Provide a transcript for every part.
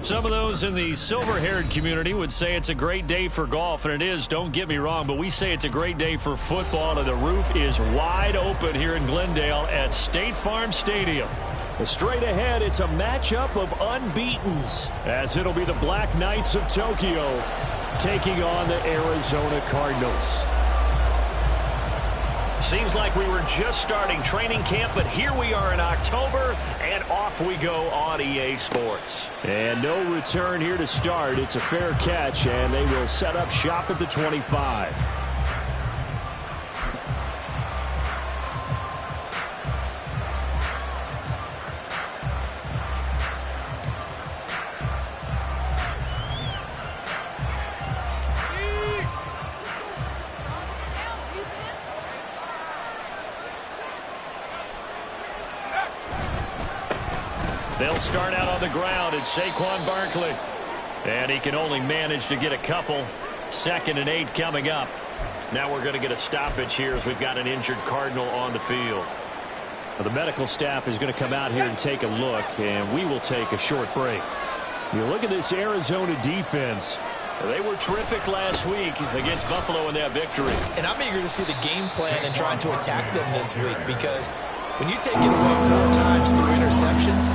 Some of those in the silver-haired community would say it's a great day for golf, and it is, don't get me wrong, but we say it's a great day for football, and the roof is wide open here in Glendale at State Farm Stadium. Straight ahead, it's a matchup of unbeatens, as it'll be the Black Knights of Tokyo taking on the Arizona Cardinals. Seems like we were just starting training camp, but here we are in October, and off we go on EA Sports. And no return here to start. It's a fair catch, and they will set up shop at the 25. They'll start out on the ground. It's Saquon Barkley. And he can only manage to get a couple. 2nd and 8 coming up. Now we're going to get a stoppage here as we've got an injured Cardinal on the field. Well, the medical staff is going to come out here and take a look, and we will take a short break. You look at this Arizona defense. They were terrific last week against Buffalo in that victory. And I'm eager to see the game plan and trying to attack them this week, because when you take it away 4 times through interceptions,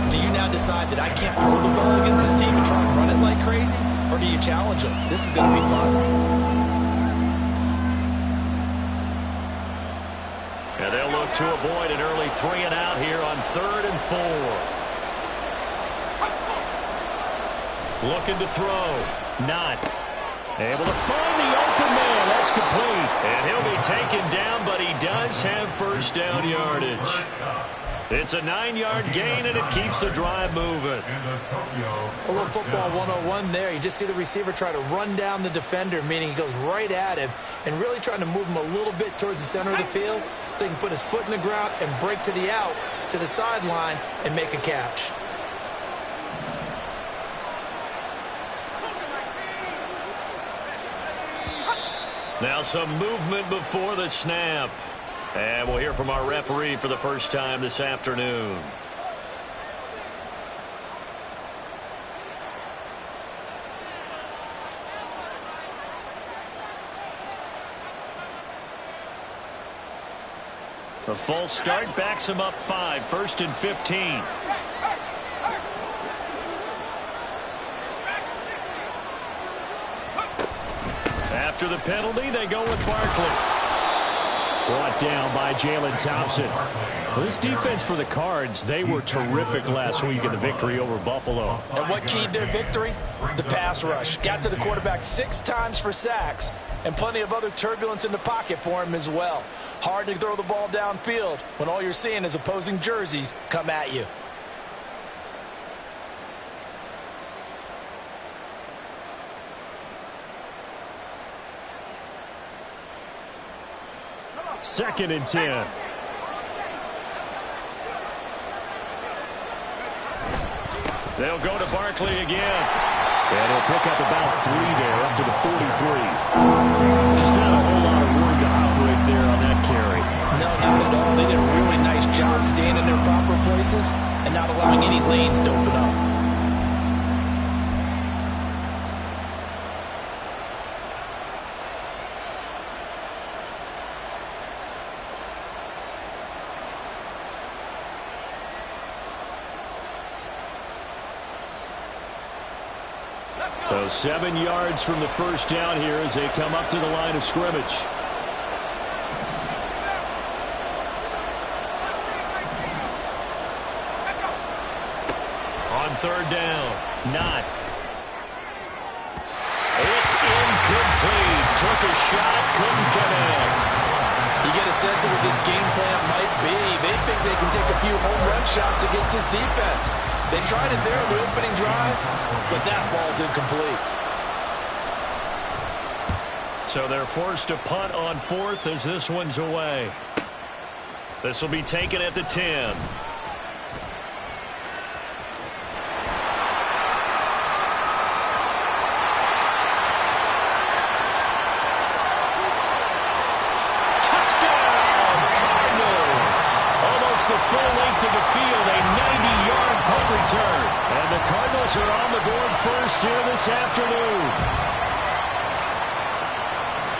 do you now decide that I can't throw the ball against this team and try and run it like crazy? Or do you challenge them? This is going to be fun. And they'll look to avoid an early 3 and out here on 3rd and 4. Looking to throw. Not. Able to find the open man. That's complete. And he'll be taken down, but he does have first down yardage. It's a 9-yard gain, and it keeps the drive moving. A little football 101 there. You just see the receiver try to run down the defender, meaning he goes right at him and really trying to move him a little bit towards the center of the field so he can put his foot in the ground and break to the out, to the sideline, and make a catch. Now some movement before the snap. And we'll hear from our referee for the first time this afternoon. The false start backs him up 5, 1st and 15. After the penalty, they go with Barkley. Brought down by Jalen Thompson. Well, this defense for the Cards, they were terrific last week in the victory over Buffalo. And what keyed their victory? The pass rush. Got to the quarterback 6 times for sacks, and plenty of other turbulence in the pocket for him as well. Hard to throw the ball downfield when all you're seeing is opposing jerseys come at you. Second and 10. They'll go to Barkley again. And he'll pick up about 3 there, up to the 43. Just not a whole lot of room to operate there on that carry. No, not at all. They did a really nice job staying in their proper places and not allowing any lanes to open up. So 7 yards from the first down here as they come up to the line of scrimmage. On 3rd down, not. It's incomplete. Took a shot, couldn't connect. You get a sense of what this game plan might be. They think they can take a few home run shots against this defense. They tried it there in the opening drive, but that ball's incomplete. So they're forced to punt on 4th as this one's away. This will be taken at the 10. Touchdown, Cardinals! Almost the full length of the field, a 90-yard punt return. And the Cardinals are on the board first here this afternoon.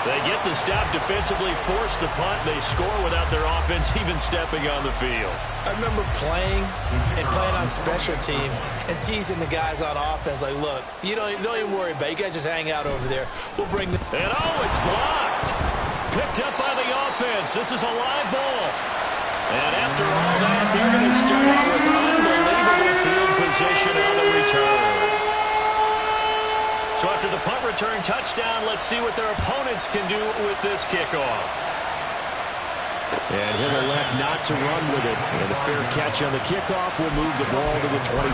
They get the stop defensively, force the punt. They score without their offense even stepping on the field. I remember playing on special teams and teasing the guys on offense like, look, don't even worry about it. You guys just hang out over there. We'll bring the... And it's blocked. Picked up by the offense. This is a live ball. And after all that, they're going to start out with unbelievable field position on the return. So after the punt return touchdown, let's see what their opponents can do with this kickoff. And he'll elect not to run with it. And a fair catch on the kickoff will move the ball to the 25.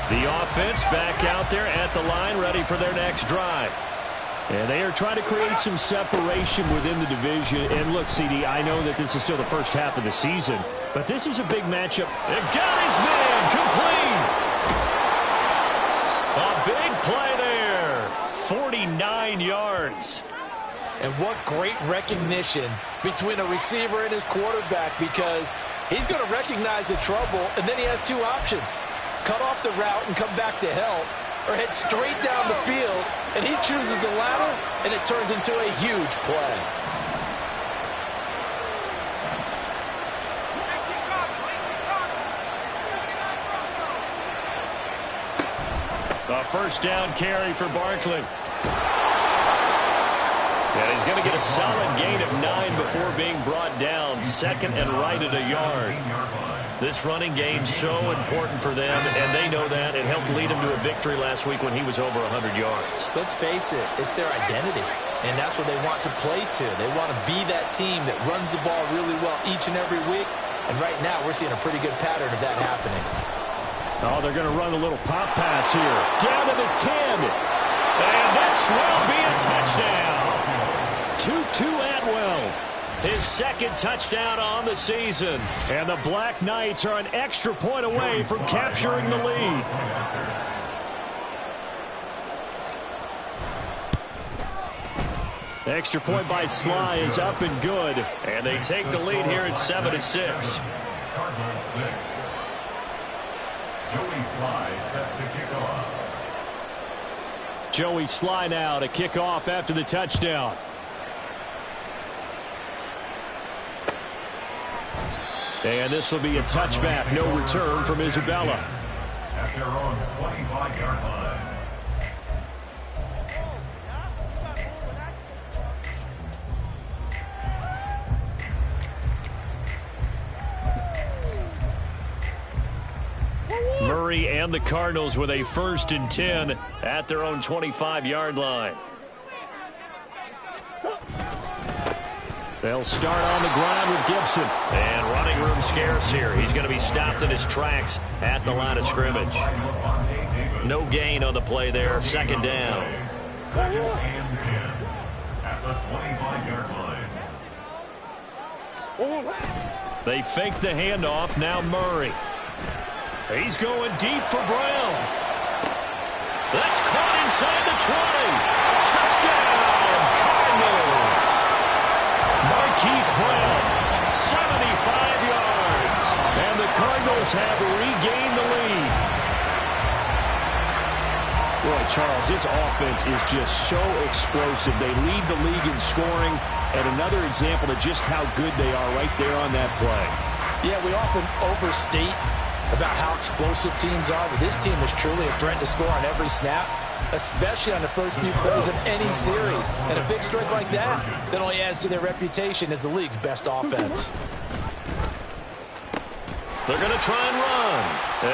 The offense back out there at the line, ready for their next drive. And they are trying to create some separation within the division. And look, CD, I know that this is still the first half of the season, but this is a big matchup. And got his man complete. A big play there. 49 yards. And what great recognition between a receiver and his quarterback, because he's going to recognize the trouble, and then he has two options. Cut off the route and come back to help, or head straight down the field, and he chooses the latter, and it turns into a huge play. A first down carry for Barkley. And he's going to get a solid gain of 9 before being brought down. Second and right at a yard. This running game so important for them, and they know that. It helped lead them to a victory last week when he was over 100 yards. Let's face it, it's their identity, and that's what they want to play to. They want to be that team that runs the ball really well each and every week, and right now we're seeing a pretty good pattern of that happening. Oh, they're going to run a little pop pass here. Down to the 10. And this will be a touchdown. Tutu Atwell. His second touchdown on the season. And the Black Knights are an extra point away from capturing the lead. The extra point by Sly is up and good. And they take the lead here at 7-6. Cardinals 6. Joey Sly set to kick off. Joey Sly now to kick off after the touchdown. And this will be a touchback. No return from Isabella. At their own 25-yard line. Murray and the Cardinals with a 1st and 10 at their own 25-yard line. They'll start on the ground with Gibson. And running room scarce here. He's going to be stopped in his tracks at the line of scrimmage. No gain on the play there. Second down. 2nd and 10 at the 25-yard line. They fake the handoff. Now Murray. He's going deep for Brown. That's caught inside the 20. Touchdown, Cardinals. Marquise Brown, 75 yards. And the Cardinals have regained the lead. Boy, Charles, this offense is just so explosive. They lead the league in scoring, and another example of just how good they are right there on that play. Yeah, we often overstate about how explosive teams are, but this team is truly a threat to score on every snap, especially on the first few plays of any series. And a big strike like that only adds to their reputation as the league's best offense. They're going to try and run.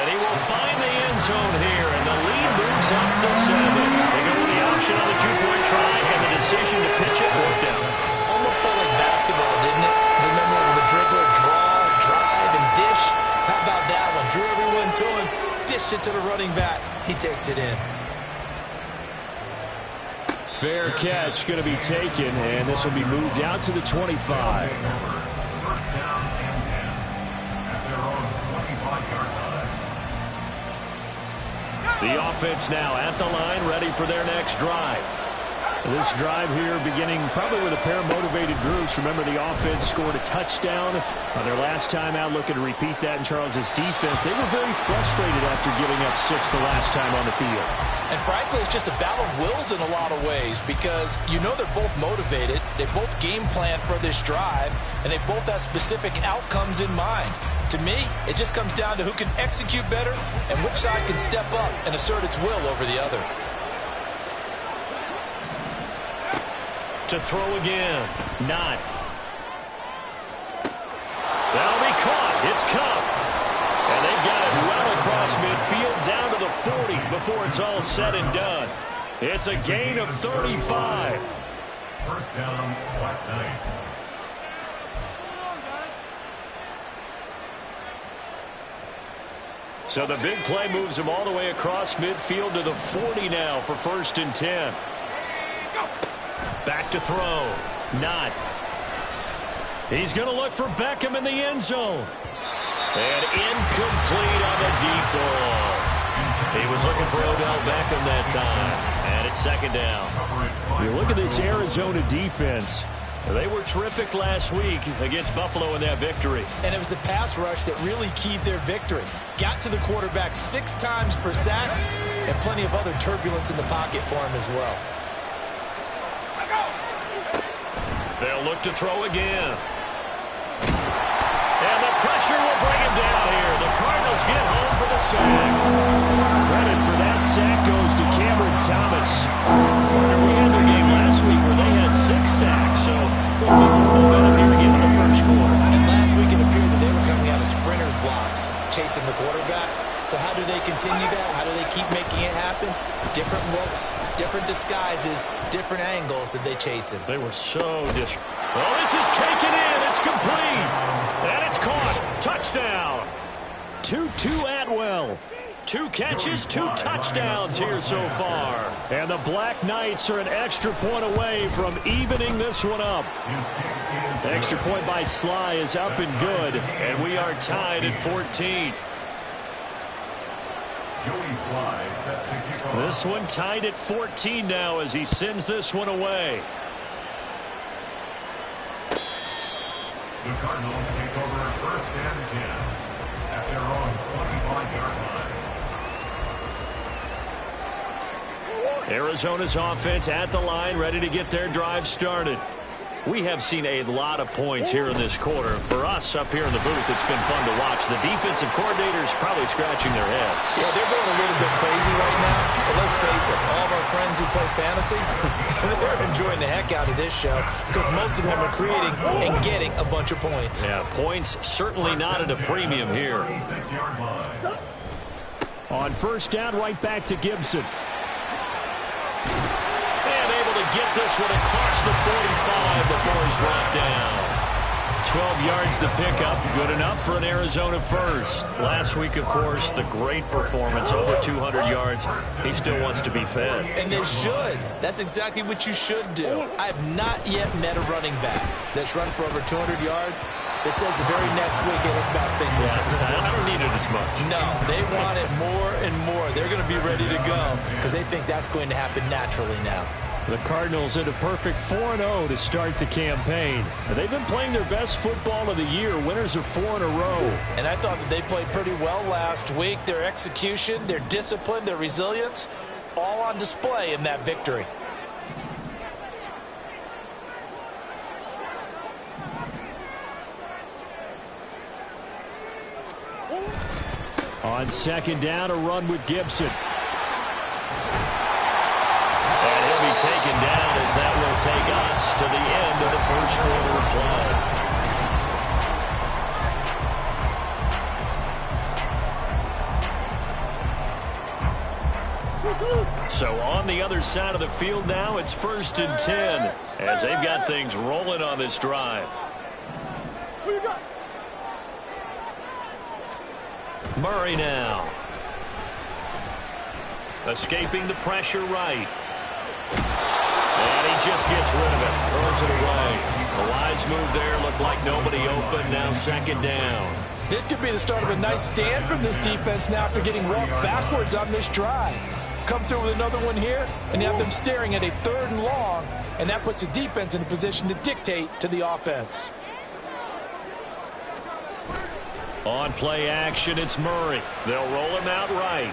And he will find the end zone here, and the lead moves up to 7. They go with the option on the 2-point try, and the decision to pitch it worked out. Almost felt like basketball, didn't it? Remember the dribbler, draw, drive, and dish? How about that one? Drew everyone to him, dished it to the running back. He takes it in. Fair catch going to be taken, and this will be moved out to the 25. 1st down and 10 at their own 25-yard line. The offense now at the line, ready for their next drive. This drive here beginning probably with a pair of motivated groups. Remember, the offense scored a touchdown on their last time out. Looking to repeat that in Charles's defense. They were very frustrated after giving up 6 the last time on the field. And frankly, it's just a battle of wills in a lot of ways because you know they're both motivated. They both game plan for this drive, and they both have specific outcomes in mind. To me, it just comes down to who can execute better and which side can step up and assert its will over the other. To throw again. Not. That'll be caught. It's Cup. And they've got it well across midfield down to the 40 before it's all said and done. It's a gain of 35. First down, Black Knights. So the big play moves him all the way across midfield to the 40 now for 1st and 10. Back to throw. Not. He's going to look for Beckham in the end zone. And incomplete on the deep ball. He was looking for Odell Beckham that time. And it's 2nd down. You look at this Arizona defense. They were terrific last week against Buffalo in that victory. And it was the pass rush that really keyed their victory. Got to the quarterback 6 times for sacks and plenty of other turbulence in the pocket for him as well. They'll look to throw again. And the pressure will bring him down here. The Cardinals get home for the sack. Credit for that sack goes to Cameron Thomas. We had their game last week where they had 6 sacks, so a little bit more momentum here again in the first quarter. And last week it appeared that they were coming out of sprinters blocks, chasing the quarterback. So how do they continue that? How do they keep making it happen? Different looks, different disguises, different angles that they chase him. They were so Oh, this is taken in. It's complete. And it's caught. Touchdown. Tutu Atwell. 2 catches, 2 touchdowns here so far. And the Black Knights are an extra point away from evening this one up. Extra point by Sly is up and good. And we are tied at 14. This one tied at 14 now as he sends this one away. The Cardinals take over 1st and 10 at their own 25-yard line. Arizona's offense at the line, ready to get their drive started. We have seen a lot of points here in this quarter. For us up here in the booth, it's been fun to watch. The defensive coordinators probably scratching their heads. Yeah, they're going a little bit crazy right now. But let's face it, all of our friends who play fantasy, they're enjoying the heck out of this show because most of them are creating and getting a bunch of points. Yeah, points certainly not at a premium here. On 1st down, right back to Gibson. Get this one across the 45 before he's brought down. 12 yards the pickup, good enough for an Arizona first. Last week, of course, the great performance, over 200 yards. He still wants to be fed. And they should. That's exactly what you should do. I have not yet met a running back that's run for over 200 yards that says the very next week, hey, let's back things up. I don't need it as much. No, they want it more and more. They're going to be ready to go because they think that's going to happen naturally now. The Cardinals at a perfect 4-0 to start the campaign. They've been playing their best football of the year, winners of 4 in a row. And I thought that they played pretty well last week. Their execution, their discipline, their resilience, all on display in that victory. On 2nd down, a run with Gibson. Taken down as that will take us to the end of the first quarter of play. So on the other side of the field now, it's 1st and 10 as they've got things rolling on this drive. Murray now. Escaping the pressure right. And he just gets rid of it. Throws it away. A wise move there. Looked like nobody open. Now 2nd down. This could be the start of a nice stand from this defense now after getting walked backwards on this drive. come through with another one here, and you have them staring at a 3rd and long, and that puts the defense in a position to dictate to the offense. On play action, it's Murray. They'll roll him out right.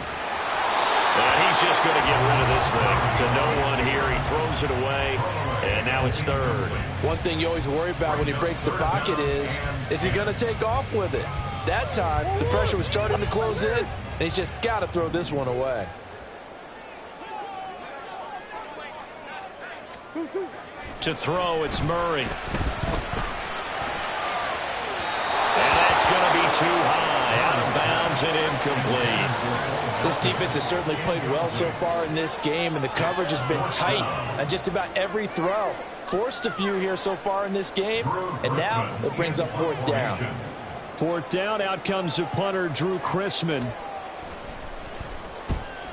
And he's just going to get rid of this thing to no one here. He throws it away, and now it's 3rd. One thing you always worry about when he breaks the pocket is he going to take off with it? That time, the pressure was starting to close in, and he's just got to throw this one away. To throw, it's Murray. And that's going to be too high, out of bounds and incomplete. This defense has certainly played well so far in this game, and the coverage has been tight on just about every throw. Forced a few here so far in this game, and now it brings up 4th down. 4th down, out comes the punter, Drew Chrisman.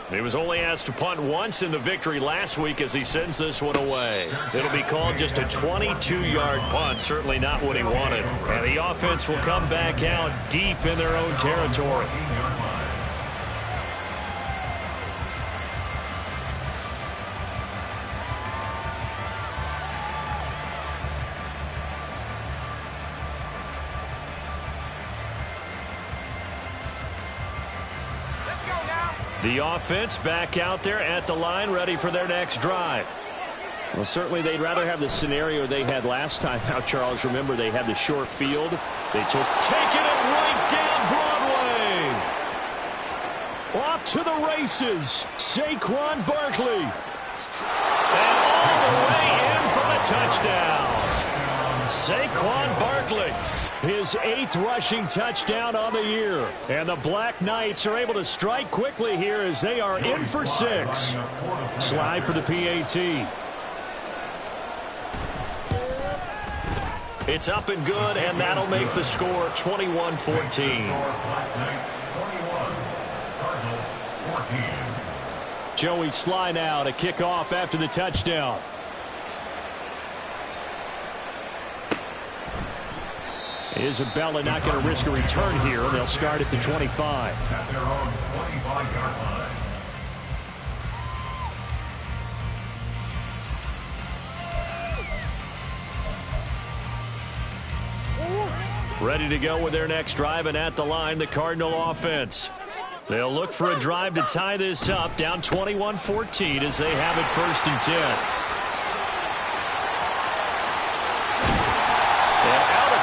He was only asked to punt once in the victory last week as he sends this one away. It'll be called just a 22-yard punt, certainly not what he wanted. And the offense will come back out deep in their own territory. The offense back out there at the line, ready for their next drive. Well, certainly they'd rather have the scenario they had last time. Now, Charles, remember they had the short field. They taking it right down Broadway. Off to the races, Saquon Barkley. And all the way in for the touchdown. Saquon Barkley. His 8th rushing touchdown on the year. And the Black Knights are able to strike quickly here as they are in for 6. Slide for the PAT. It's up and good, and that'll make the score 21-14. Joey Sly now to kick off after the touchdown. Isabella not going to risk a return here. They'll start at the 25. At their own 25-yard line. Ready to go with their next drive, and at the line, the Cardinal offense. They'll look for a drive to tie this up, down 21-14 as they have it 1st and 10.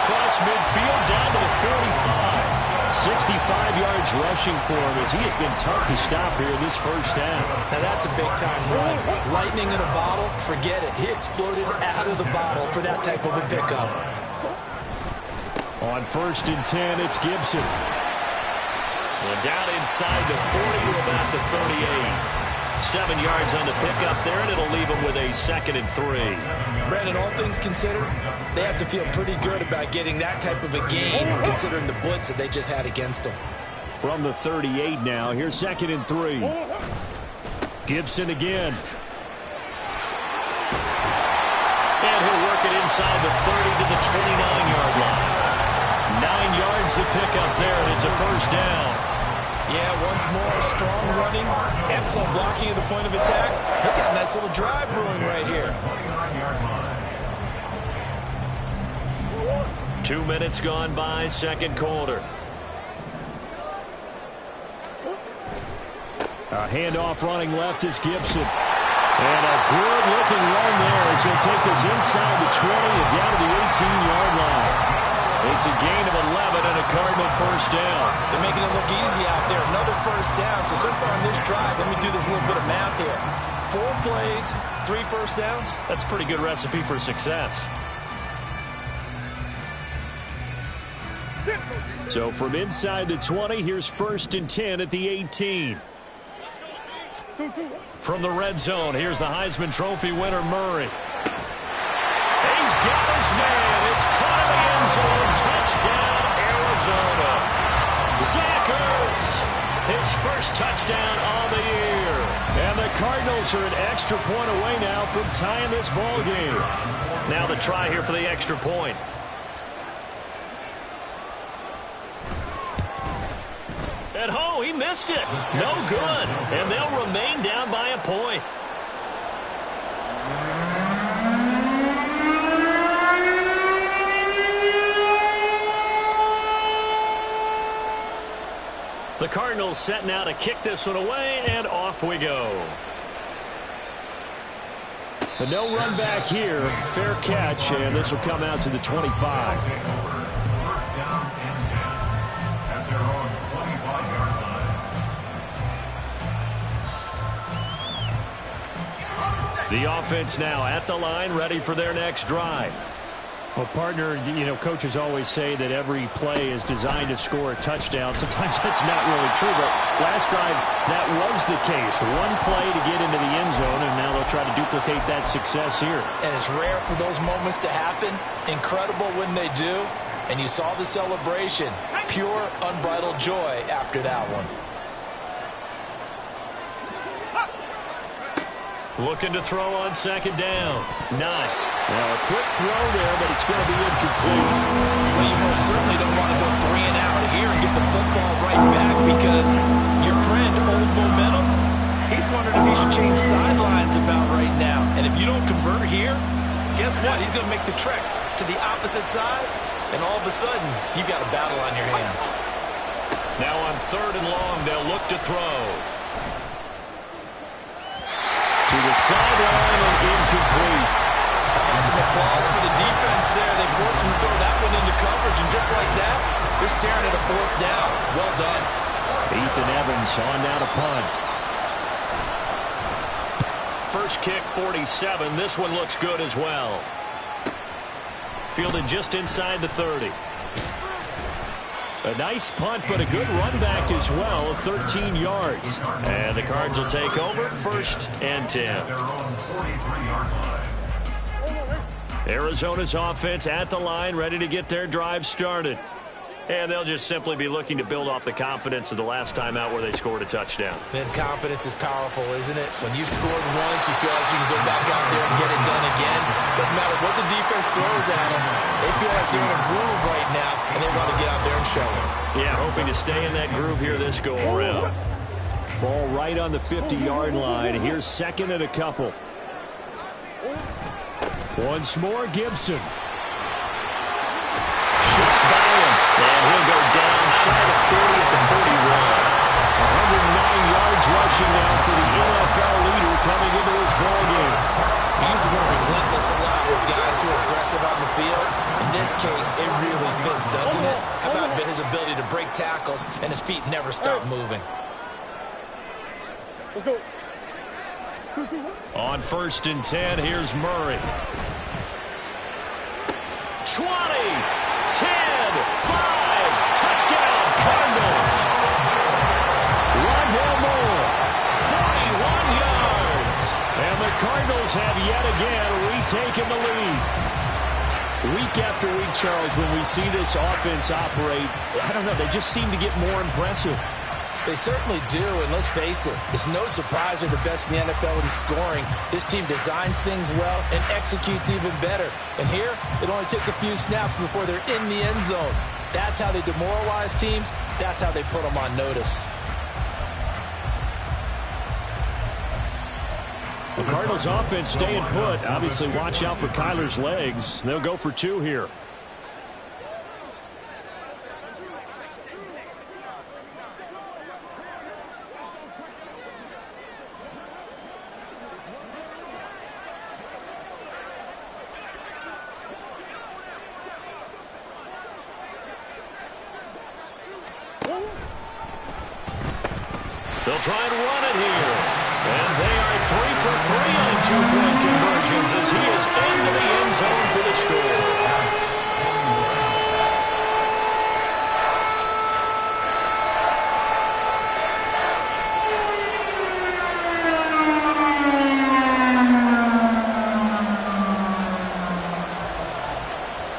Across midfield down to the 45. 65 yards rushing for him as he has been tough to stop here in this 1st half. Now that's a big-time run. Lightning in a bottle, forget it. He exploded out of the bottle for that type of a pickup. On 1st and 10, it's Gibson. Well, down inside the 40 to about the 38. 7 yards on the pickup there, and it'll leave them with a 2nd and 3. Brandon, all things considered, they have to feel pretty good about getting that type of a gain, considering the blitz that they just had against them. From the 38 now, here's 2nd and 3. Gibson again. And he'll work it inside the 30 to the 29-yard line. 9 yards to pick up there, and it's a 1st down. Yeah, once more, strong running, excellent blocking at the point of attack. Look at a nice little drive brewing right here. 2 minutes gone by, 2nd quarter. A handoff running left is Gibson. And a good-looking run there as he'll take this inside the 20 and down to the 18-yard line. It's a gain of 11 and a Cardinal 1st down. They're making it look easy out there. Another 1st down. So far on this drive, let me do this little bit of math here. 4 plays, 3 1st downs. That's a pretty good recipe for success. So from inside the 20, here's 1st and 10 at the 18. From the red zone, here's the Heisman Trophy winner, Murray. He's got his man. It's caught in the end zone. Touchdown, Arizona. Zach Ertz, his 1st touchdown on the year. And the Cardinals are an extra point away now from tying this ball game. Now the try here for the extra point. At home, he missed it. No good. And they'll remain down by Cardinals set now to kick this one away, and off we go. But no run back here. Fair catch, and this will come out to the 25. First down and 10 at their own 25-yard line. The offense now at the line, ready for their next drive. Well, partner, you know, coaches always say that every play is designed to score a touchdown. Sometimes that's not really true, but last time that was the case. One play to get into the end zone, and now they'll try to duplicate that success here. And it's rare for those moments to happen. Incredible when they do. And you saw the celebration. Pure, unbridled joy after that one. Looking to throw on second down. Not. Now, a quick throw there, but it's going to be incomplete. Well, you most certainly don't want to go 3 and out here and get the football right back, because your friend, Old Momentum, he's wondering if he should change sidelines about right now. And if you don't convert here, guess what? He's going to make the trek to the opposite side, and all of a sudden, you've got a battle on your hands. Now on 3rd and long, they'll look to throw. To the sideline and incomplete. Some applause for the defense there. They forced him to throw that one into coverage, and just like that, they're staring at a 4th down. Well done. Ethan Evans on now to punt. First kick, 47. This one looks good as well. Fielded just inside the 30. A nice punt, but a good run back as well, 13 yards. And the Cards will take over, 1st and 10. Their own 43-yard line. Arizona's offense at the line, ready to get their drive started. And they'll just simply be looking to build off the confidence of the last time out where they scored a touchdown. Then confidence is powerful, isn't it? When you've scored once, you feel like you can go back out there and get it done again. Doesn't matter what the defense throws at them. They feel like they're in a groove right now, and they want to get out there and show it. Yeah, hoping to stay in that groove here this go-around. Ball right on the 50-yard line. Here's 2nd and a couple. Once more, Gibson. Shoots by him, and he'll go down shy of 40 at the 41. 109 yards rushing now for the NFL leader coming into this ballgame. He's relentless a lot with guys who are aggressive on the field. In this case, it really fits, doesn't it? How about his ability to break tackles, and his feet never stop moving? Let's go. On 1st and 10, here's Murray. 20, 10, 5, touchdown, Cardinals. Rondell Moore, 41 yards. And the Cardinals have yet again retaken the lead. Week after week, Charles, when we see this offense operate, I don't know, they just seem to get more impressive. They certainly do, and let's face it, it's no surprise they're the best in the NFL in scoring. This team designs things well and executes even better. And here, it only takes a few snaps before they're in the end zone. That's how they demoralize teams. That's how they put them on notice. The Cardinals offense staying put. Obviously, watch out for Kyler's legs. They'll go for 2 here. They'll try and run it here. And they are 3 for 3 on 2-point conversions as he is into the end zone for the score.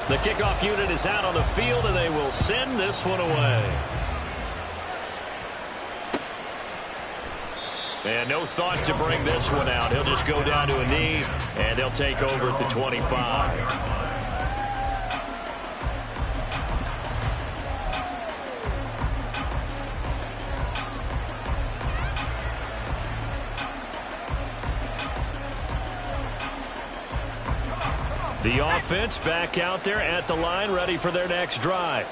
The kickoff unit is out on the field, and they will send this one away. And no thought to bring this one out. He'll just go down to a knee, and they'll take over at the 25. The offense back out there at the line, ready for their next drive.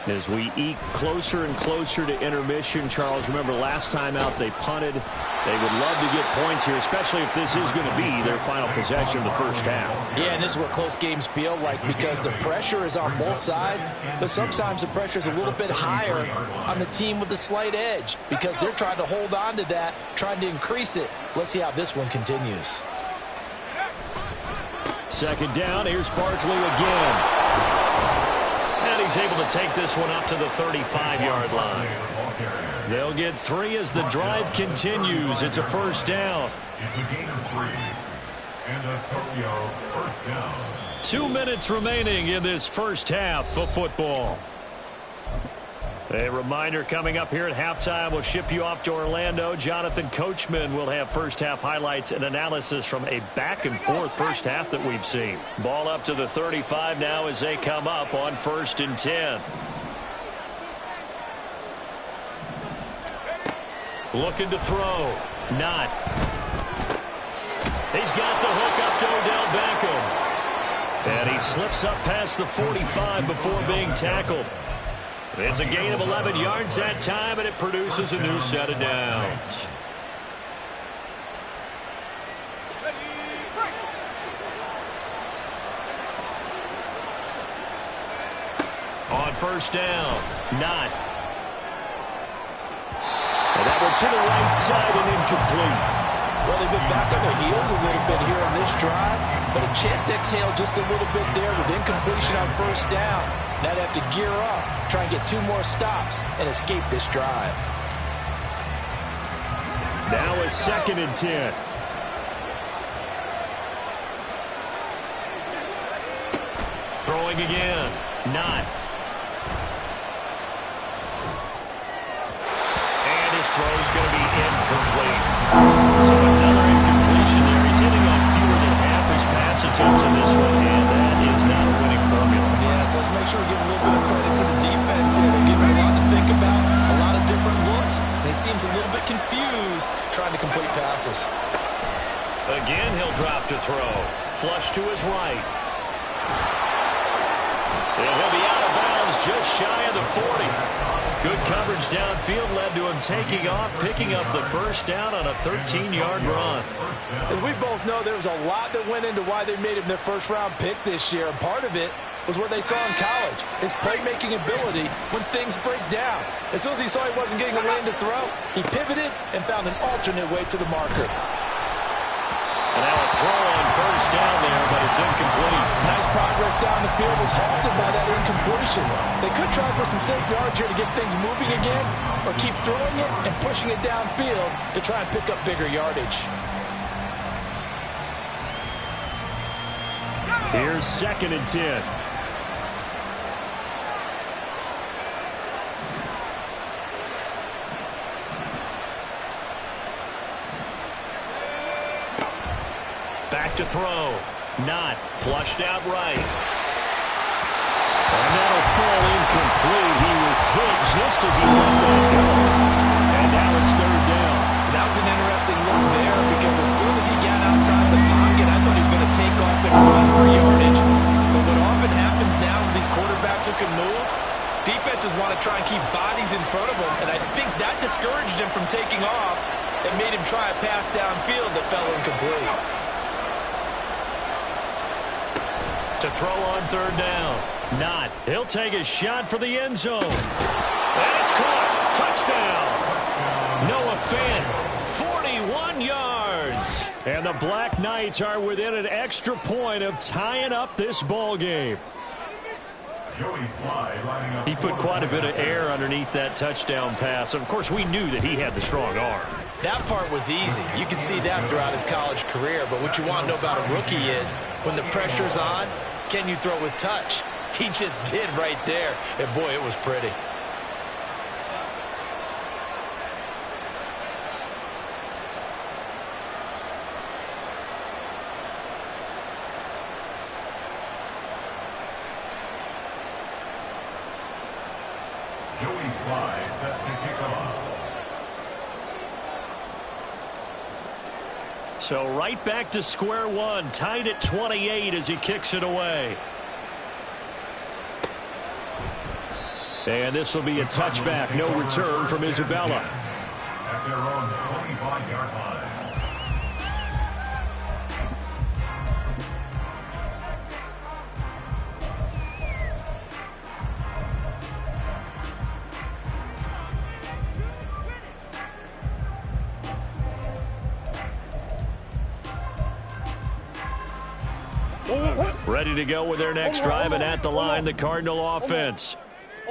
As we eke closer and closer to intermission, Charles, remember last time out they punted. They would love to get points here, especially if this is going to be their final possession of the first half. Yeah, and this is what close games feel like because the pressure is on both sides, but sometimes the pressure is a little bit higher on the team with the slight edge because they're trying to hold on to that, trying to increase it. Let's see how this one continues. Second down, here's Barkley again. And he's able to take this one up to the 35-yard line. They'll get 3 as the drive continues. It's a first down. It's a gain of 3. And a Tokyo first down. 2 minutes remaining in this first half of football. A reminder coming up here at halftime. We'll ship you off to Orlando. Jonathan Coachman will have first half highlights and analysis from a back-and-forth first half that we've seen. Ball up to the 35 now as they come up on 1st and 10. Looking to throw. Not. He's got the hook up to Odell Beckham. And he slips up past the 45 before being tackled. It's a gain of 11 yards that time, and it produces a new set of downs. On first down, not. And that one to the right side and incomplete. Well, they've been back on their heels a little bit here on this drive, but a chance to exhale just a little bit there with incompletion on first down. Now they have to gear up, try and get 2 more stops, and escape this drive. Now a 2nd and 10. Throwing again. Not. And his throw's going to be incomplete. So another incompletion there. He's hitting on fewer than half his pass attempts in this one, and that is not a winning formula. Yes, let's make sure we give a little bit of credit to the defense here. They're giving a lot to think about, a lot of different looks, and he seems a little bit confused trying to complete passes. Again, he'll drop to throw. Flush to his right. And he'll be out of bounds just shy of the 40. Good coverage downfield led to him taking off, picking up the first down on a 13-yard run. As we both know, there was a lot that went into why they made him their first-round pick this year, and part of it was what they saw in college, his playmaking ability when things break down. As soon as he saw he wasn't getting a lane to throw, he pivoted and found an alternate way to the marker. And now a throw on first down there, but it's incomplete. Nice progress down the field was halted by that incompletion. They could try for some safe yards here to get things moving again, or keep throwing it and pushing it downfield to try and pick up bigger yardage. Here's 2nd and 10. Back to throw. Not. Flushed out right. And that'll fall incomplete. He was hit just as he let that go. And now it's 3rd down. That was an interesting look there because as soon as he got outside the pocket, I thought he was going to take off and run for yardage. But what often happens now with these quarterbacks who can move, defenses want to try and keep bodies in front of them, and I think that discouraged him from taking off and made him try a pass downfield that fell incomplete. To throw on 3rd down. Not. He'll take a shot for the end zone. And it's caught. Touchdown. Noah Fant, 41 yards. And the Black Knights are within an extra point of tying up this ball game. He put quite a bit of air underneath that touchdown pass. Of course, we knew that he had the strong arm. That part was easy. You can see that throughout his college career. But what you want to know about a rookie is when the pressure's on, can you throw with touch? He just did right there. And, boy, it was pretty. Joey Sly set to kick off. So right back to square one, tied at 28 as he kicks it away. And this will be a touchback. No return from Isabella. At their own 25-yard line. Ready to go with their next drive, and at the line, the Cardinal offense.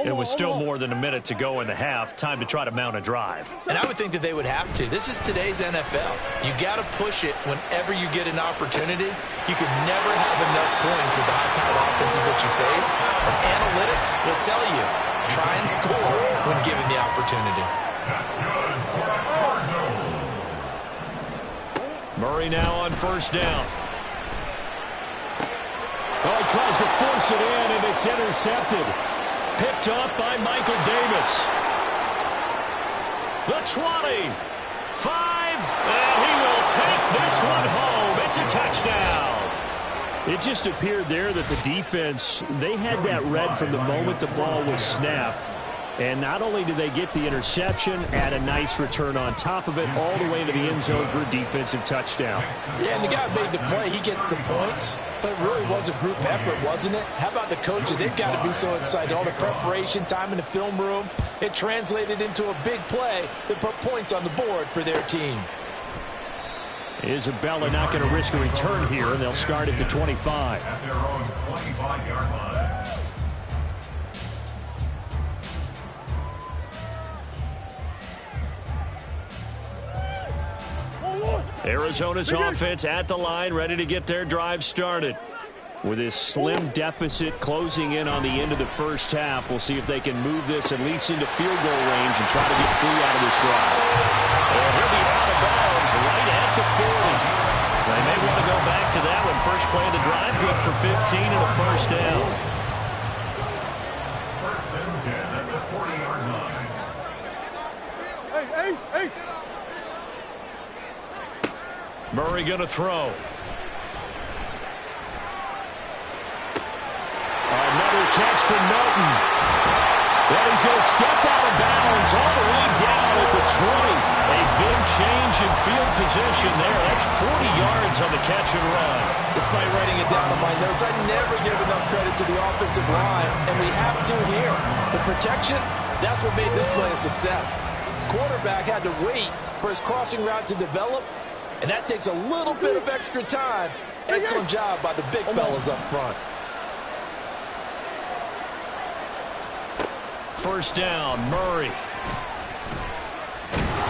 It was still more than a minute to go in the half. Time to try to mount a drive. And I would think that they would have to. This is today's NFL. You got to push it whenever you get an opportunity. You can never have enough points with the high-powered offenses that you face. And analytics will tell you, try and score when given the opportunity. That's good for the Cardinals. Murray now on first down. Oh, he tries to force it in, and it's intercepted. Picked up by Michael Davis. The 20. 5. And he will take this one home. It's a touchdown. It just appeared there that the defense, they had that read from the moment the ball was snapped. And not only did they get the interception, add a nice return on top of it, all the way to the end zone for a defensive touchdown. Yeah, and the guy made the play. He gets the points. But it really was a group effort, wasn't it? How about the coaches? They've got to be so excited. All the preparation, time in the film room, it translated into a big play that put points on the board for their team. Isabella not going to risk a return here, and they'll start at the 25. At their own 25-yard line. Arizona's offense at the line, ready to get their drive started. With this slim deficit closing in on the end of the first half, we'll see if they can move this at least into field goal range and try to get through out of this drive. And he'll be out of bounds right at the 40. They may want to go back to that one. First play of the drive, good for 15 and a first down. First and 10 at the 40-yard line. Hey. Murray going to throw. Another catch from Norton. Well, he's going to step out of bounds all the way down at the 20. A big change in field position there. That's 40 yards on the catch and run. Despite writing it down on my notes, I never give enough credit to the offensive line, and we have to here. The protection, that's what made this play a success. Quarterback had to wait for his crossing route to develop, and that takes a little bit of extra time. Excellent job by the big fellas up front. First down, Murray.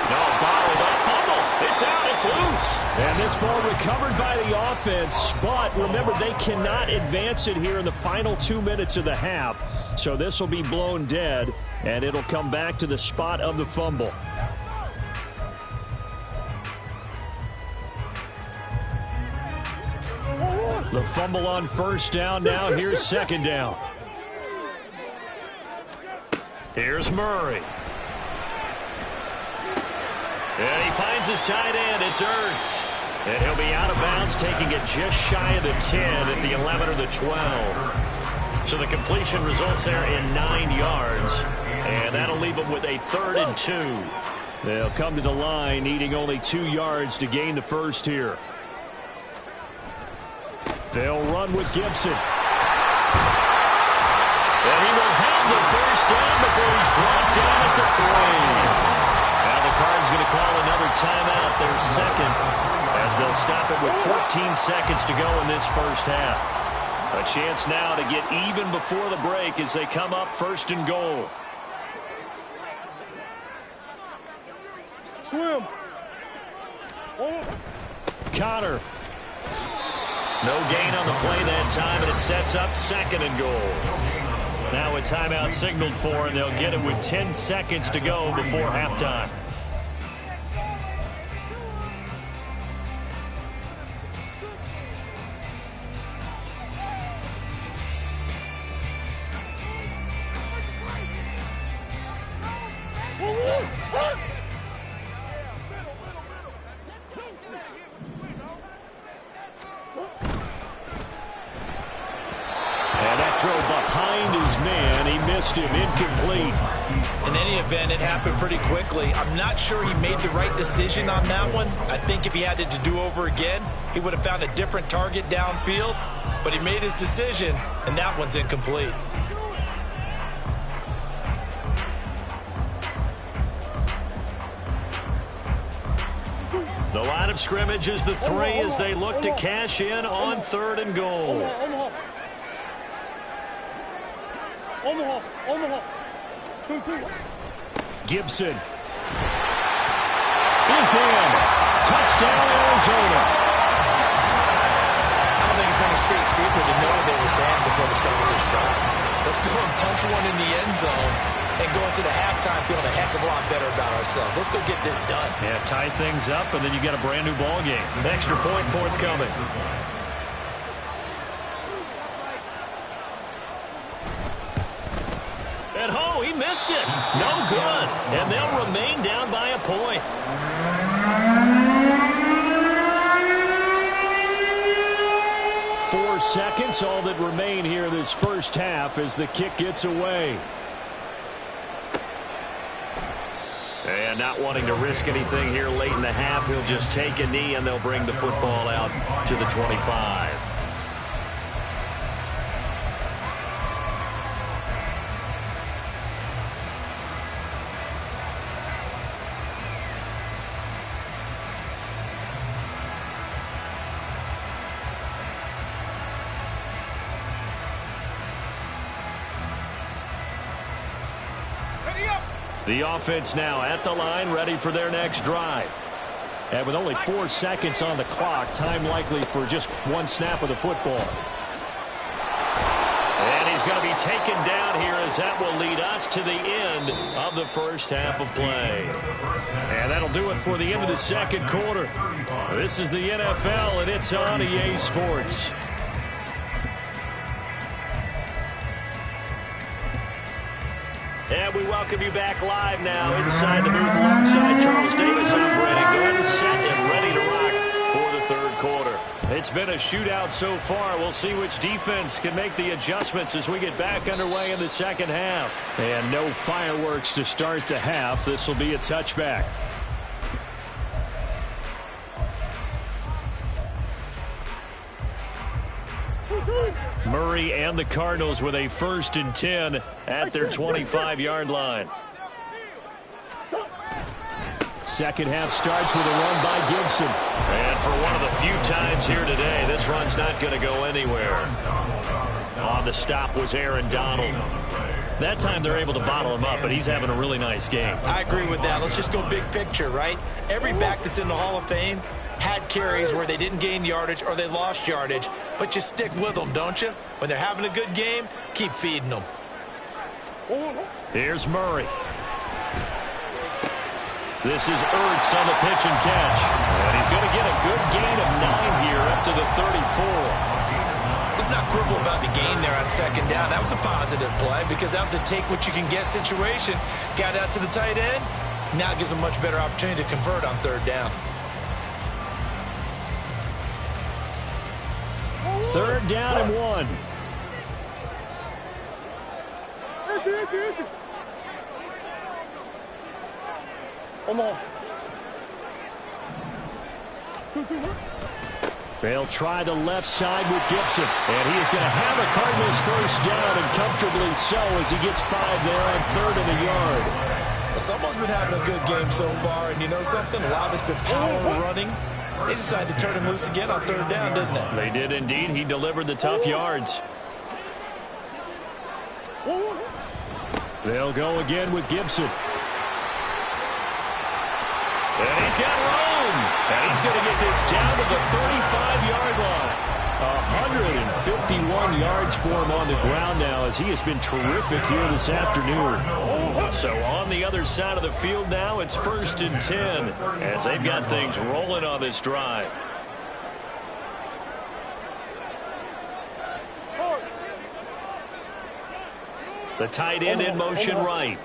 No, bottled up, fumble. It's out, it's loose. And this ball recovered by the offense, but remember, they cannot advance it here in the final 2 minutes of the half. So this will be blown dead, and it'll come back to the spot of the fumble. The fumble on first down. Now here's second down. Here's Murray. And he finds his tight end. It's Ertz. And he'll be out of bounds, taking it just shy of the 10 at the 11 or the 12. So the completion results there in 9 yards. And that'll leave him with a 3rd and 2. They'll come to the line, needing only 2 yards to gain the first here. They'll run with Gibson. And he will have the first down before he's brought down at the 3. Now the Cards going to call another timeout, their second, as they'll stop it with 14 seconds to go in this first half. A chance now to get even before the break as they come up 1st and goal. Swim. Connor. No gain on the play that time, and it sets up 2nd and goal. Now a timeout signaled for, and they'll get it with 10 seconds to go before halftime. missed him. Incomplete. In any event, it happened pretty quickly. I'm not sure he made the right decision on that one. I think if he had it to do over again, he would have found a different target downfield. But he made his decision, and that one's incomplete. The line of scrimmage is the 3 as they look to cash in on 3rd and goal. Gibson is in. Touchdown, Arizona. I don't think it's any straight secret to know what they were saying before the start of this drive. Let's go and punch one in the end zone and go into the halftime feeling a heck of a lot better about ourselves. Let's go get this done. Yeah, tie things up, and then you got a brand new ball game. Extra point forthcoming. And he missed it. No good. And they'll remain down by a point. Four seconds, all that remain here this first half as the kick gets away. And not wanting to risk anything here late in the half, he'll just take a knee, and they'll bring the football out to the 25. The offense now at the line, ready for their next drive. And with only 4 seconds on the clock, time likely for just one snap of the football. And he's going to be taken down here as that will lead us to the end of the first half of play. And that'll do it for the end of the second quarter. This is the NFL, and it's on EA Sports. And we welcome you back live now inside the booth alongside Charles Davis. I'm Brandon Glenn, set and ready to rock for the third quarter. It's been a shootout so far. We'll see which defense can make the adjustments as we get back underway in the second half. And no fireworks to start the half. This will be a touchback. Murray and the Cardinals with a 1st and 10 at their 25-yard line. Second half starts with a run by Gibson. And for one of the few times here today, this run's not going to go anywhere. On the stop was Aaron Donald. That time they're able to bottle him up, but he's having a really nice game. I agree with that. Let's just go big picture, right? Every back that's in the Hall of Fame had carries where they didn't gain yardage or they lost yardage, but you stick with them, don't you? When they're having a good game, keep feeding them. Here's Murray. This is Ertz on the pitch and catch. And he's going to get a good gain of 9 here up to the 34. Let's not quibble about the gain there on second down. That was a positive play because that was a take-what-you-can-get situation. Got out to the tight end. Now it gives them a much better opportunity to convert on third down. Third down and 1. They'll try the left side with Gibson. And he is going to have a Cardinals first down, and comfortably so as he gets 5 there on 3rd and a yard. Well, someone's been having a good game so far, and you know something? A lot of it's been power running. They decided to turn him loose again on third down, didn't they? They did indeed. He delivered the tough yards. They'll go again with Gibson. And he's got room. And he's going to get this down to the 35-yard line. 151 yards for him on the ground now as he has been terrific here this afternoon. So on the other side of the field now, it's 1st and 10 as they've got things rolling on this drive. The tight end in motion right.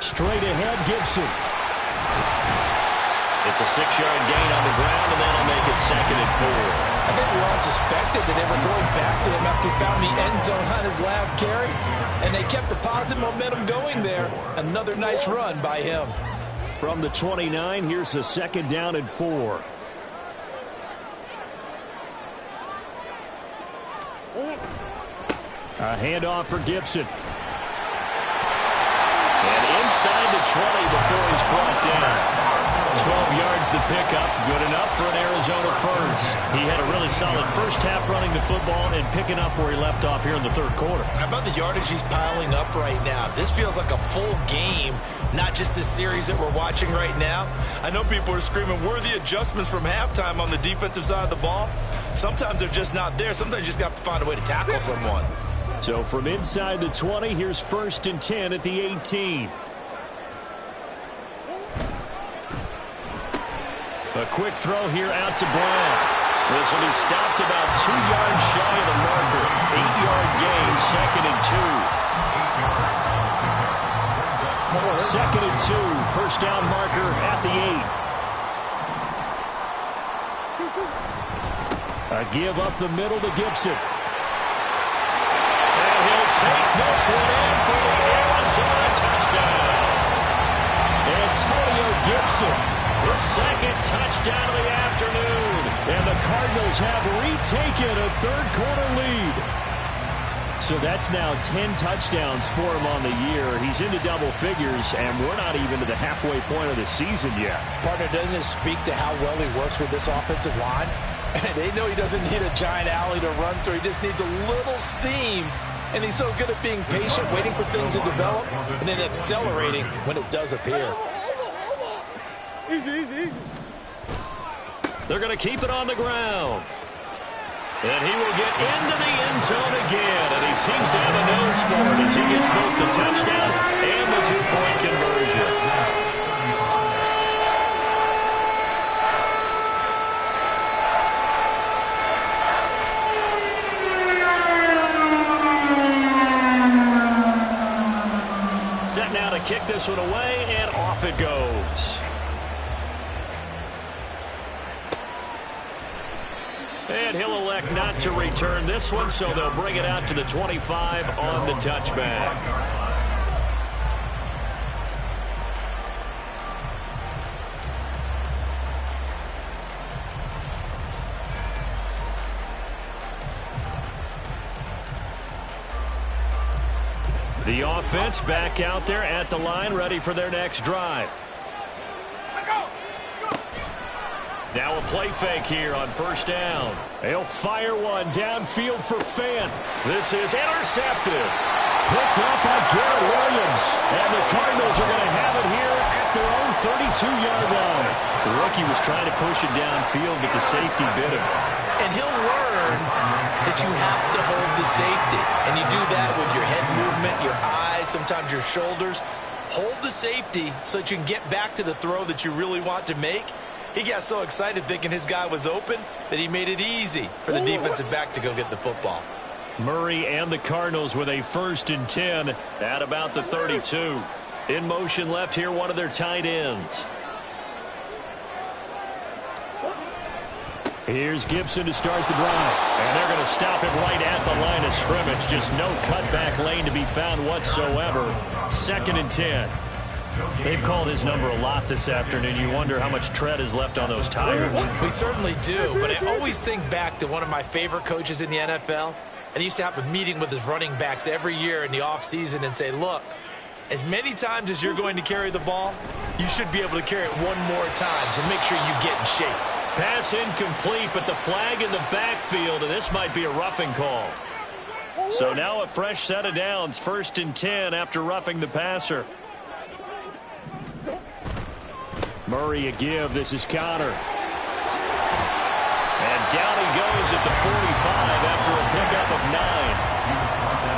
Straight ahead, Gibson. It's a 6-yard gain on the ground, and that'll make it 2nd and 4. I think we all suspected that they were going back to him after he found the end zone on his last carry, and they kept the positive momentum going there. Another nice run by him. From the 29, here's the 2nd down and 4. A handoff for Gibson. And inside the 20 before he's brought down. 12 yards the pickup, good enough for an Arizona first. He had a really solid first half running the football and picking up where he left off here in the 3rd quarter. How about the yardage he's piling up right now? This feels like a full game, not just the series that we're watching right now. I know people are screaming, worthy adjustments from halftime on the defensive side of the ball. Sometimes they're just not there. Sometimes you just have to find a way to tackle someone. So from inside the 20, here's 1st and 10 at the 18. A quick throw here out to Brown. This will be stopped about 2 yards shy of the marker. 8-yard gain, 2nd and 2. 2nd and 2, first down marker at the 8. A give up the middle to Gibson. And he'll take this one in for the Arizona touchdown. Antonio Gibson. His 2nd touchdown of the afternoon. And the Cardinals have retaken a 3rd quarter lead. So that's now 10 touchdowns for him on the year. He's into double figures, and we're not even to the halfway point of the season yet. Partner, doesn't this speak to how well he works with this offensive line? They know he doesn't need a giant alley to run through. He just needs a little seam. And he's so good at being patient, waiting for things to develop, and then accelerating when it does appear. Easy. They're going to keep it on the ground. And he will get into the end zone again. And he seems to have a nose for it as he gets both the touchdown and the 2-point conversion. Set now to kick this one away, and off it goes. And he'll elect not to return this one, so they'll bring it out to the 25 on the touchback. The offense back out there at the line, ready for their next drive. Now a play fake here on 1st down. They'll fire one downfield for Fant. This is intercepted. Picked up by Garrett Williams. And the Cardinals are going to have it here at their own 32-yard line. The rookie was trying to push it downfield, but the safety bit him. And he'll learn that you have to hold the safety. And you do that with your head movement, your eyes, sometimes your shoulders. Hold the safety so that you can get back to the throw that you really want to make. He got so excited thinking his guy was open that he made it easy for the defensive back to go get the football. Murray and the Cardinals with a 1st and 10 at about the 32. In motion left here, one of their tight ends. Here's Gibson to start the drive. And they're going to stop him right at the line of scrimmage. Just no cutback lane to be found whatsoever. 2nd and 10. They've called his number a lot this afternoon. You wonder how much tread is left on those tires. We certainly do, but I always think back to one of my favorite coaches in the NFL. And he used to have a meeting with his running backs every year in the offseason and say, look, as many times as you're going to carry the ball, you should be able to carry it one more time, so make sure you get in shape. Pass incomplete, but the flag in the backfield, and this might be a roughing call. So now a fresh set of downs, 1st and 10 after roughing the passer. Murray a give. This is Connor. And down he goes at the 45 after a pickup of 9.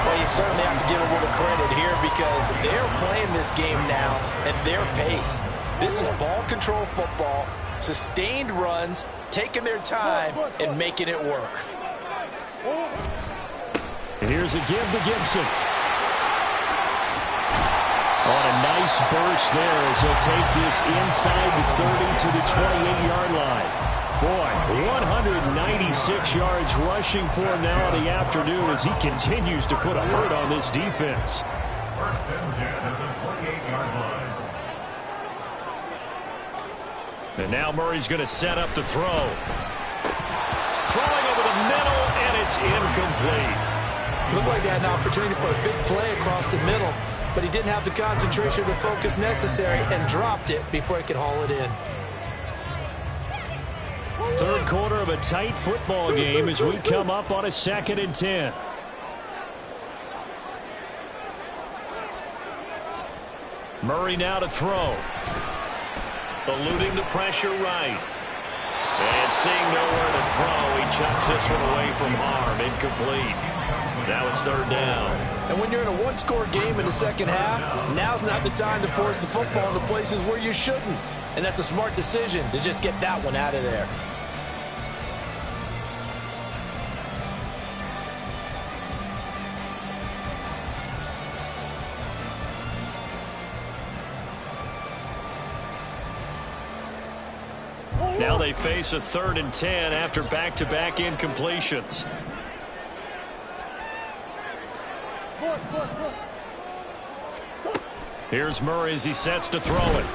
Well, you certainly have to give a little credit here because they're playing this game now at their pace. This is ball control football, sustained runs, taking their time, and making it work. Here's a give to Gibson. On a nice burst there as he'll take this inside the 30 to the 28-yard line. Boy, 196 yards rushing for him now in the afternoon as he continues to put a hurt on this defense. First and 10 at the 28-yard line. And now Murray's going to set up the throw. Throwing over the middle, and it's incomplete. Looked like they had an opportunity for a big play across the middle, but he didn't have the concentration or the focus necessary and dropped it before he could haul it in. Third quarter of a tight football game as we come up on a 2nd and 10. Murray now to throw. Eluding the pressure right. And seeing nowhere to throw, he chucks this one away from harm. Incomplete. Now it's 3rd down. And when you're in a one-score game in the second half, now's not the time to force the football into places where you shouldn't. And that's a smart decision to just get that one out of there. Now they face a 3rd and 10 after back-to-back incompletions. Here's Murray as he sets to throw it.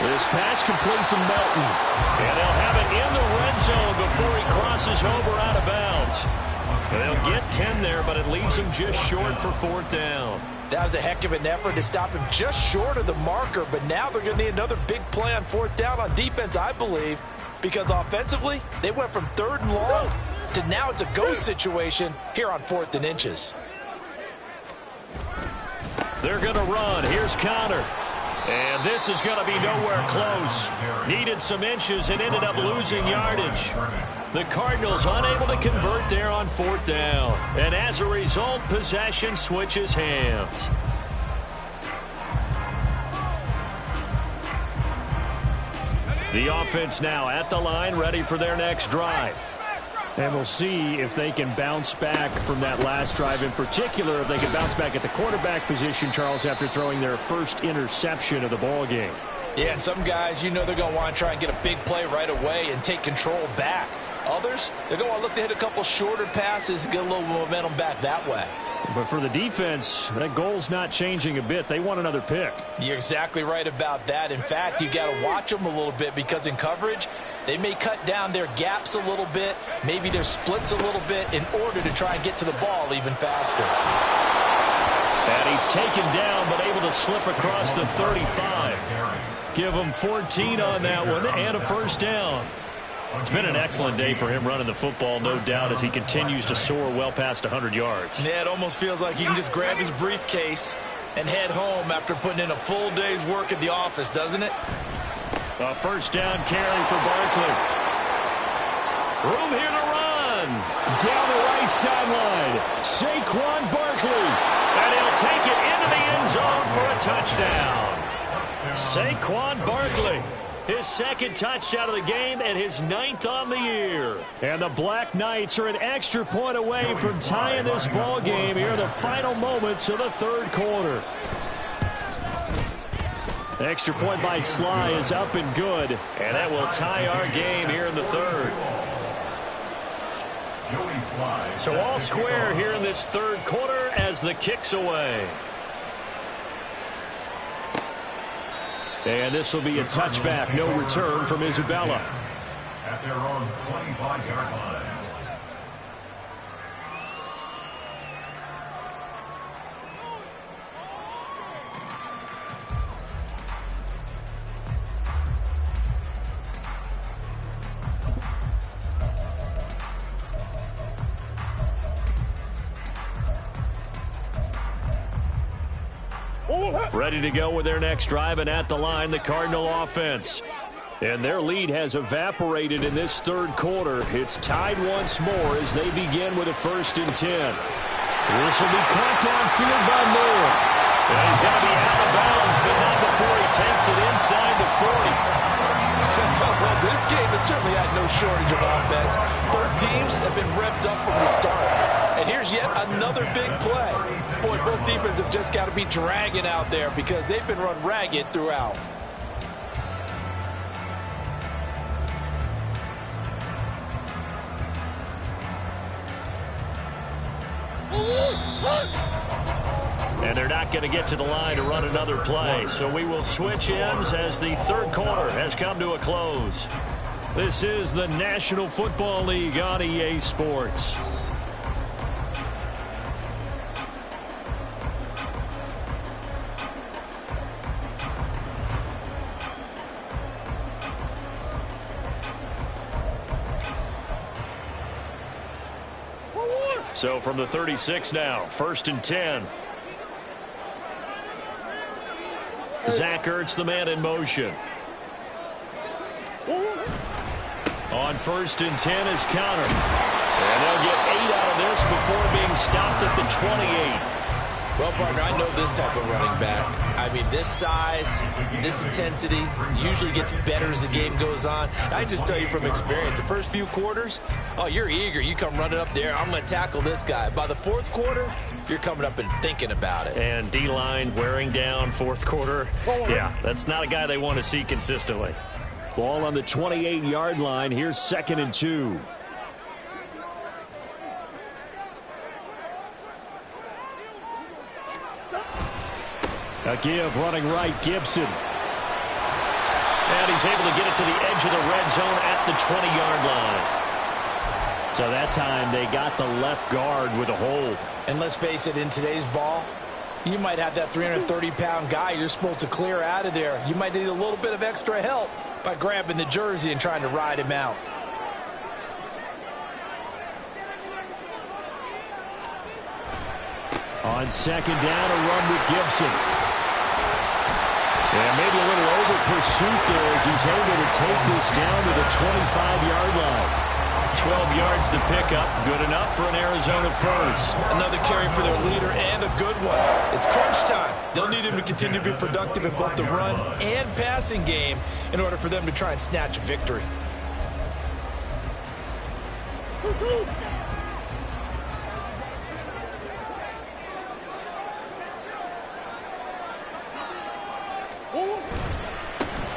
This pass complete to Melton. And they'll have it in the red zone before he crosses over out of bounds. And they'll get 10 there, but it leaves him just short for 4th down. That was a heck of an effort to stop him just short of the marker, but now they're going to need another big play on 4th down on defense, I believe, because offensively, they went from 3rd and long to now it's a go situation here on 4th and inches. They're going to run. Here's Connor. And this is going to be nowhere close. Needed some inches and ended up losing yardage. The Cardinals unable to convert there on 4th down. And as a result, possession switches hands. The offense now at the line, ready for their next drive. And we'll see if they can bounce back from that last drive, in particular if they can bounce back at the quarterback position, Charles, after throwing their first interception of the ball game. Yeah, and some guys, you know they're going to want to try and get a big play right away and take control back. Others, they're going to want to look to hit a couple shorter passes and get a little momentum back that way. But for the defense, that goal's not changing a bit. They want another pick. You're exactly right about that. In fact, you got to watch them a little bit because in coverage, they may cut down their gaps a little bit, maybe their splits a little bit in order to try and get to the ball even faster. And he's taken down but able to slip across the 35. Give him 14 on that one and a 1st down. It's been an excellent day for him running the football, no doubt, as he continues to soar well past 100 yards. Yeah, it almost feels like he can just grab his briefcase and head home after putting in a full day's work at the office, doesn't it? A 1st down carry for Barkley. Room here to run. Down the right sideline, Saquon Barkley. And he'll take it into the end zone for a touchdown. Saquon Barkley. His 2nd touchdown of the game and his 9th on the year. And the Black Knights are an extra point away from tying this ball game here in the final moments of the 3rd quarter. Extra point by Sly is up and good. And that will tie our game here in the 3rd. So all square here in this 3rd quarter as the kick's away. And this will be a touchback, no return from Isabella. At their own 25-yard line. Ready to go with their next drive, and at the line, the Cardinal offense. And their lead has evaporated in this 3rd quarter. It's tied once more as they begin with a 1st and 10. This will be caught downfield by Moore. And he's going to be out of bounds, but not before he takes it inside the 40. Well, this game has certainly had no shortage of offense. Both teams have been revved up from the start. And here's yet another big play. Boy, both defenses have just got to be dragging out there because they've been run ragged throughout. And they're not going to get to the line to run another play. So we will switch ends as the third quarter has come to a close. This is the National Football League on EA Sports. So from the 36 now, 1st and 10. Zach Ertz, the man in motion. On 1st and 10 is Connor. And they'll get 8 out of this before being stopped at the 28. Well, partner, I know this type of running back. I mean, this size, this intensity usually gets better as the game goes on. I just tell you from experience, the first few quarters, oh, you're eager. You come running up there, I'm going to tackle this guy. By the 4th quarter, you're coming up and thinking about it. And D-line wearing down 4th quarter. Yeah, that's not a guy they want to see consistently. Ball on the 28-yard line. Here's 2nd and 2. A give running right, Gibson. And he's able to get it to the edge of the red zone at the 20-yard line. So that time they got the left guard with a hold. And let's face it, in today's ball, you might have that 330-pound guy you're supposed to clear out of there. You might need a little bit of extra help by grabbing the jersey and trying to ride him out. On 2nd down, a run with Gibson. Yeah, maybe a little over pursuit there as he's able to take this down to the 25-yard line. 12 yards to pick up. Good enough for an Arizona first. Another carry for their leader and a good one. It's crunch time. They'll need him to continue to be productive in both the run and passing game in order for them to try and snatch a victory.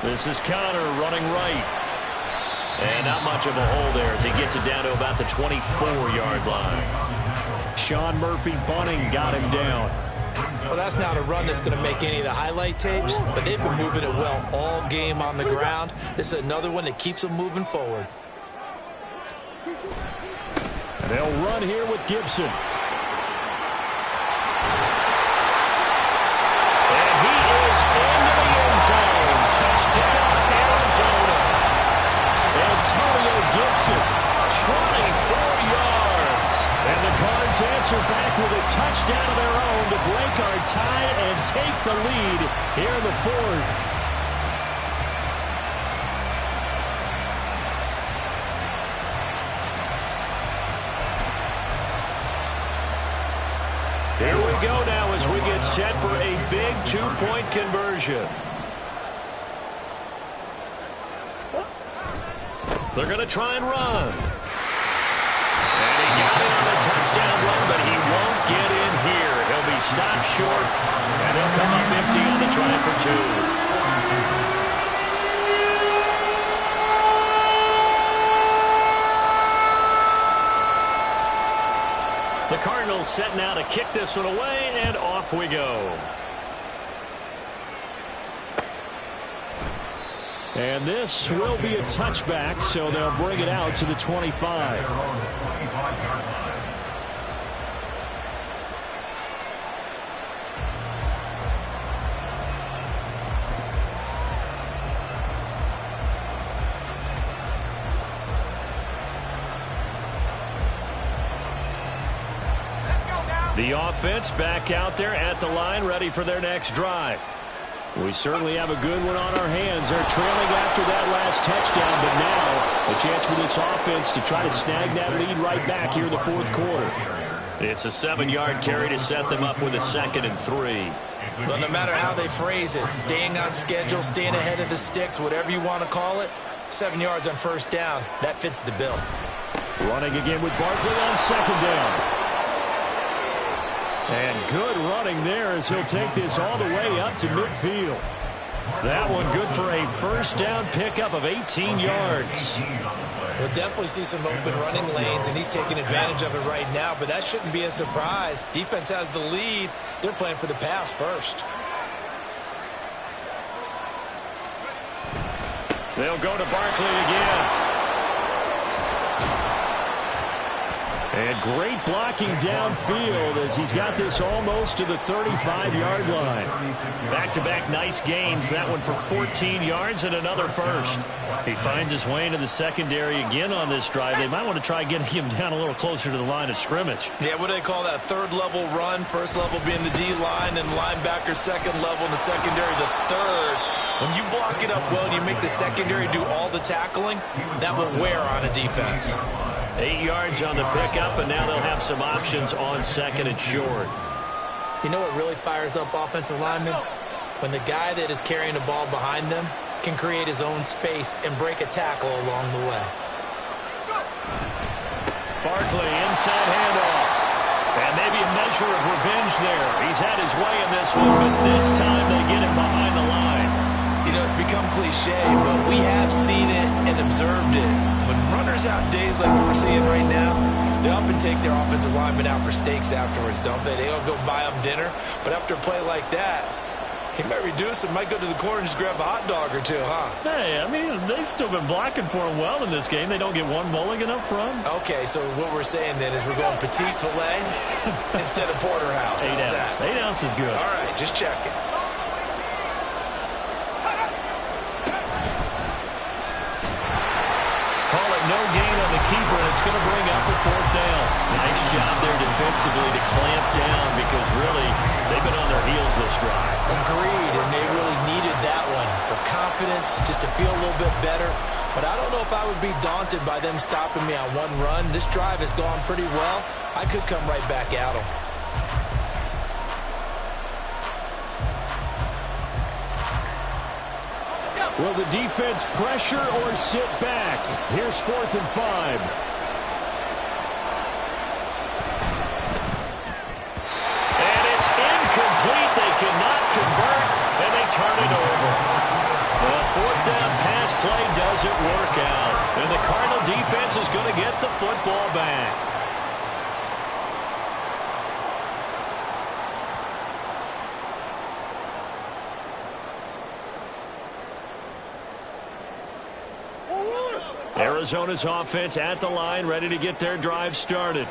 This is Connor running right. And not much of a hole there as he gets it down to about the 24-yard line. Sean Murphy bunting got him down. Well, that's not a run that's going to make any of the highlight tapes, but they've been moving it well all game on the ground. This is another one that keeps them moving forward. They'll run here with Gibson. And he is into the end zone. Touchdown, Arizona. Antonio Gibson, 24 yards. And the Cards answer back with a touchdown of their own to break our tie and take the lead here in the 4th. Here we go now as we get set for a big 2-point conversion. They're going to try and run. And he got in on the touchdown run, but he won't get in here. He'll be stopped short, and he'll come up empty on the try for 2. The Cardinals set now to kick this one away, and off we go. And this will be a touchback, so they'll bring it out to the 25. The offense back out there at the line, ready for their next drive. We certainly have a good one on our hands. They're trailing after that last touchdown, but now a chance for this offense to try to snag that lead right back here in the 4th quarter. It's a 7-yard carry to set them up with a 2nd and 3. Well, no matter how they phrase it, staying on schedule, staying ahead of the sticks, whatever you want to call it, 7 yards on 1st down, that fits the bill. Running again with Barkley on 2nd down. And good running there as he'll take this all the way up to midfield. That one good for a first down pickup of 18 yards. We'll definitely see some open running lanes, and he's taking advantage of it right now, but that shouldn't be a surprise. Defense has the lead. They're playing for the pass first. They'll go to Barkley again. And great blocking downfield as he's got this almost to the 35-yard line. Back-to-back nice gains. That one for 14 yards and another first. He finds his way into the secondary again on this drive. They might want to try getting him down a little closer to the line of scrimmage. Yeah, what do they call that? Third level run. First level being the D-line, and linebacker second level, and the secondary the third. When you block it up well and you make the secondary do all the tackling, that will wear on a defense. 8 yards on the pickup, and now they'll have some options on second and short. You know what really fires up offensive linemen? When the guy that is carrying the ball behind them can create his own space and break a tackle along the way. Barkley, inside handoff. And maybe a measure of revenge there. He's had his way in this one, but this time they get him behind the line. You know, it's become cliche, but we have seen it and observed it. When runners out days like what we're seeing right now, they often take their offensive linemen out for steaks afterwards, don't they? They all go buy them dinner. But after a play like that, he might reduce it, might go to the corner and just grab a hot dog or two, huh? Hey, I mean, they've still been blocking for him well in this game. They don't get one mulligan up front. Okay, so what we're saying then is we're going petite filet instead of porterhouse. 8 ounce. 8 ounce is good. All right, just checking. Call it no gain on the keeper, and it's going to bring up a fourth down. Nice job there defensively to clamp down because really they've been on their heels this drive. Agreed, and they really needed that one for confidence, just to feel a little bit better. But I don't know if I would be daunted by them stopping me on one run. This drive has gone pretty well. I could come right back at them. Will the defense pressure or sit back? Here's 4th and 5. And it's incomplete. They cannot convert, and they turn it over. The fourth down pass play doesn't work out, and the Cardinal defense is going to get the football back. Arizona's offense at the line, ready to get their drive started.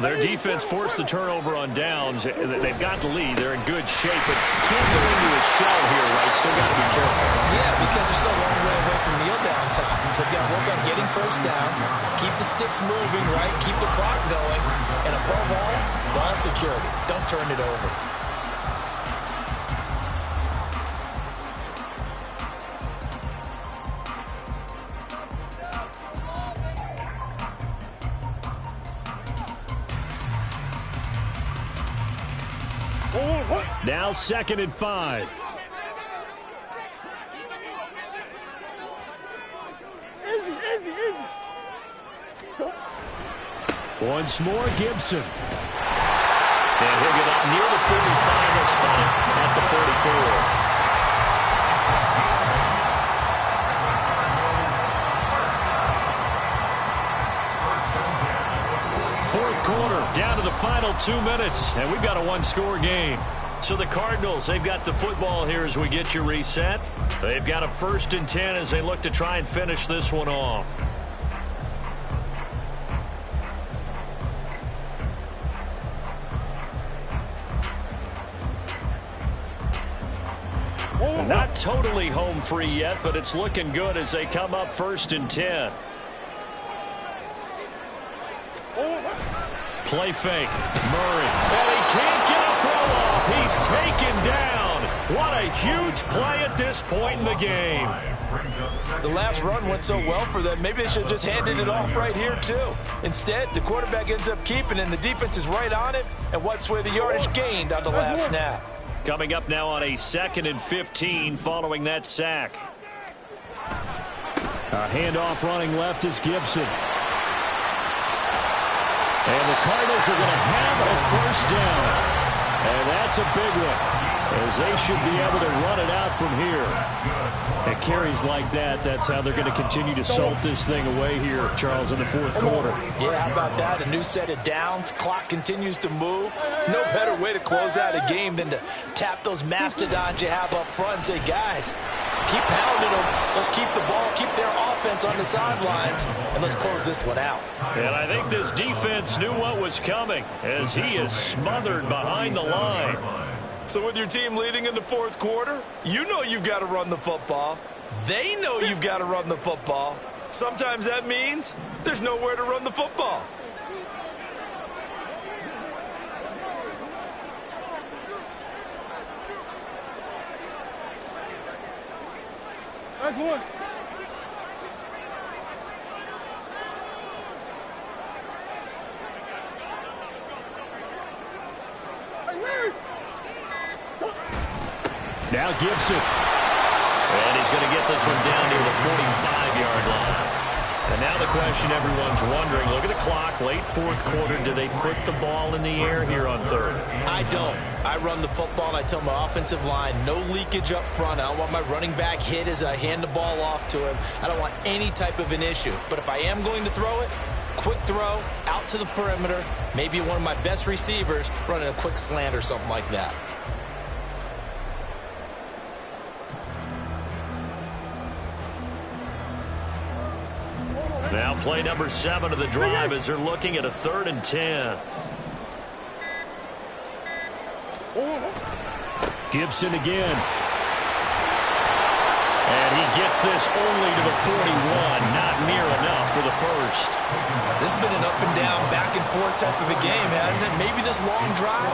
Their defense forced the turnover on downs. They've got the lead. They're in good shape, but can't go into a shell here, right? Still got to be careful. Yeah, because they're so a long way away from kneel down times. They've got to work on getting first downs, keep the sticks moving, right? Keep the clock going, and above all, ball security. Don't turn it over. Now 2nd and 5. Once more, Gibson. And he'll get up near the 45. He'll spot it at the 44. Fourth quarter, down to the final 2 minutes, and we've got a one-score game. So the Cardinals, they've got the football here as we get you reset. They've got a 1st and 10 as they look to try and finish this one off. Not totally home free yet, but it's looking good as they come up 1st and 10. Play fake. Murray. And he can't get a throw off. He's taken down. What a huge play at this point in the game. The last run went so well for them. Maybe they should have just handed it off right here, too. Instead, the quarterback ends up keeping it, and the defense is right on it and wipes away the yardage gained on the last snap. Coming up now on a 2nd and 15 following that sack. A handoff running left is Gibson. And the Cardinals are going to have a first down. And that's a big one, as they should be able to run it out from here. It carries like that. That's how they're going to continue to salt this thing away here, Charles, in the fourth quarter. Yeah, how about that? A new set of downs. Clock continues to move. No better way to close out a game than to tap those mastodons you have up front and say, guys, keep pounding them. Let's keep the ball, keep their offense on the sidelines, and let's close this one out. And I think this defense knew what was coming, as he is smothered behind the line. So with your team leading in the fourth quarter, you know you've got to run the football. They know you've got to run the football. Sometimes that means there's nowhere to run the football. Nice one. Now Gibson. And he's going to get this one down near the 45-yard line. And now the question everyone's wondering, look at the clock, late fourth quarter, do they put the ball in the air here on third? I don't. I run the football, and I tell my offensive line, no leakage up front. I don't want my running back hit as I hand the ball off to him. I don't want any type of an issue. But if I am going to throw it, quick throw, out to the perimeter, maybe one of my best receivers running a quick slant or something like that. Now play number 7 of the drive as they're looking at a 3rd and 10. Gibson again. And he gets this only to the 41, not near enough for the first. This has been an up and down, back and forth type of a game, hasn't it? Maybe this long drive